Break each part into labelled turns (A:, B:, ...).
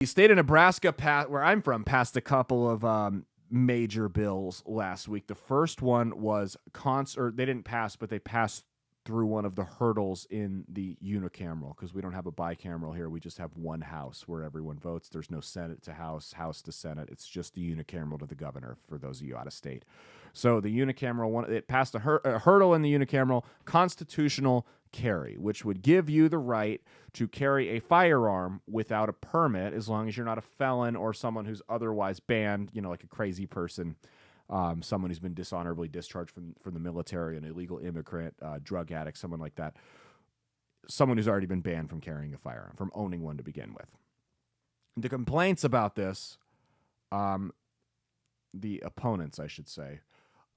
A: The state of Nebraska, where I'm from, passed a couple of major bills last week. The first one was they didn't pass, but they passed through one of the hurdles in the unicameral, because we don't have a bicameral here. We just have one house where everyone votes. There's no Senate to House, House to Senate. It's just the unicameral to the governor, for those of you out of state. So the unicameral one, it passed a hurdle in the unicameral constitutional carry, which would give you the right to carry a firearm without a permit, as long as you're not a felon or someone who's otherwise banned, like a crazy person. Someone who's been dishonorably discharged from the military, an illegal immigrant, drug addict, someone like that. Someone who's already been banned from carrying a firearm, from owning one to begin with. The complaints about this, the opponents, I should say,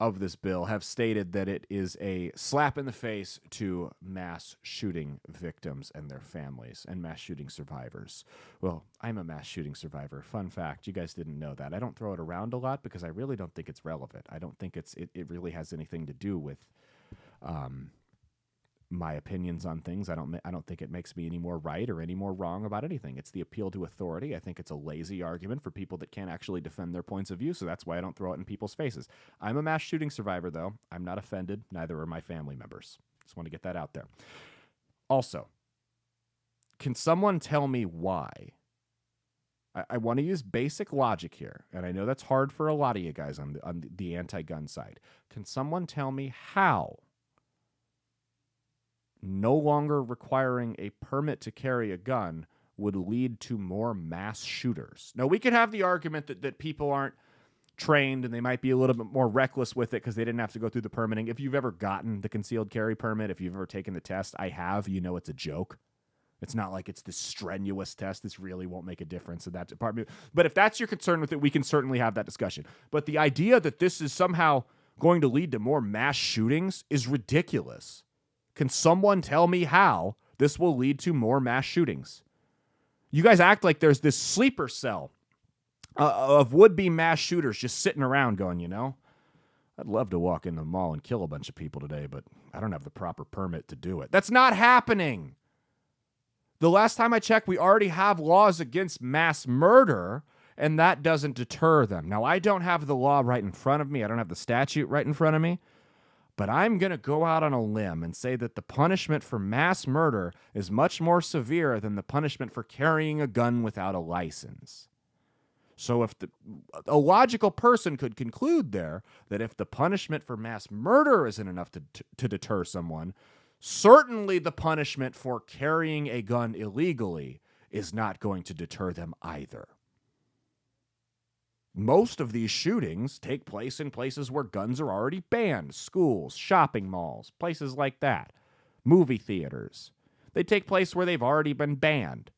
A: of this bill have stated that it is a slap in the face to mass shooting victims and their families and mass shooting survivors. Well, I'm a mass shooting survivor. Fun fact, you guys didn't know that. I don't throw it around a lot because I really don't think it's relevant. I don't think it really has anything to do with my opinions on things. I don't think it makes me any more right or any more wrong about anything. It's the appeal to authority. I think it's a lazy argument for people that can't actually defend their points of view, so that's why I don't throw it in people's faces. I'm a mass shooting survivor, though. I'm not offended. Neither are my family members. Just want to get that out there. Also, can someone tell me why? I want to use basic logic here, and I know that's hard for a lot of you guys on the anti-gun side. Can someone tell me how no longer requiring a permit to carry a gun would lead to more mass shooters? Now, we could have the argument that people aren't trained and they might be a little bit more reckless with it because they didn't have to go through the permitting. If you've ever gotten the concealed carry permit, if you've ever taken the test, I have, it's a joke. It's not like it's this strenuous test. This really won't make a difference in that department. But if that's your concern with it, we can certainly have that discussion. But the idea that this is somehow going to lead to more mass shootings is ridiculous. Can someone tell me how this will lead to more mass shootings? You guys act like there's this sleeper cell of would-be mass shooters just sitting around going, I'd love to walk in the mall and kill a bunch of people today, but I don't have the proper permit to do it. That's not happening. The last time I checked, we already have laws against mass murder, and that doesn't deter them. Now, I don't have the law right in front of me. I don't have the statute right in front of me. But I'm going to go out on a limb and say that the punishment for mass murder is much more severe than the punishment for carrying a gun without a license. So if a logical person could conclude there that if the punishment for mass murder isn't enough to deter someone, certainly the punishment for carrying a gun illegally is not going to deter them either. Most of these shootings take place in places where guns are already banned. Schools, shopping malls, places like that. Movie theaters. They take place where they've already been banned.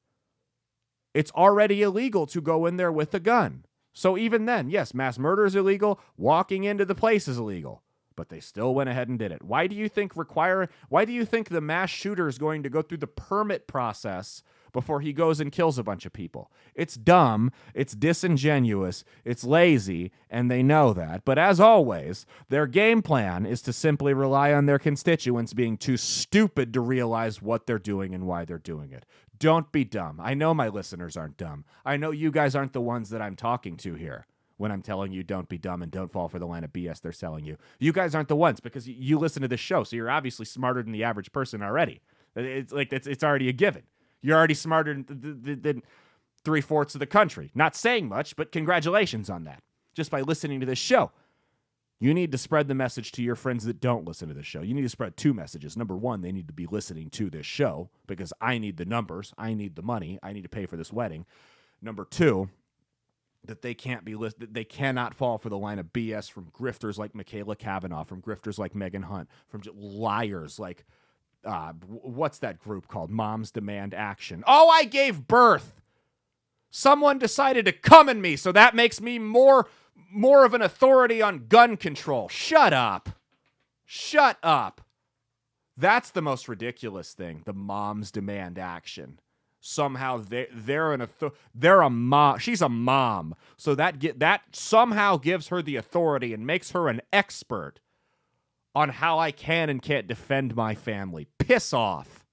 A: It's already illegal to go in there with a gun. So even then, yes, mass murder is illegal. Walking into the place is illegal. But they still went ahead and did it. Why do you think the mass shooter is going to go through the permit process before he goes and kills a bunch of people? It's dumb, it's disingenuous, it's lazy, and they know that. But as always, their game plan is to simply rely on their constituents being too stupid to realize what they're doing and why they're doing it. Don't be dumb. I know my listeners aren't dumb. I know you guys aren't the ones that I'm talking to here when I'm telling you don't be dumb and don't fall for the line of BS they're selling you. You guys aren't the ones because you listen to this show, so you're obviously smarter than the average person already. It's already a given. You're already smarter than 3/4 of the country. Not saying much, but congratulations on that. Just by listening to this show. You need to spread the message to your friends that don't listen to this show. You need to spread two messages. Number one, they need to be listening to this show because I need the numbers. I need the money. I need to pay for this wedding. Number two, that they they cannot fall for the line of BS from grifters like Michaela Cavanaugh, from grifters like Megan Hunt, from liars like what's that group called? Moms Demand Action. Oh, I gave birth. Someone decided to come in me, so that makes me more of an authority on gun control. Shut up. Shut up. That's the most ridiculous thing. The Moms Demand Action. Somehow they're a mom. She's a mom, so that somehow gives her the authority and makes her an expert on how I can and can't defend my family. Piss off.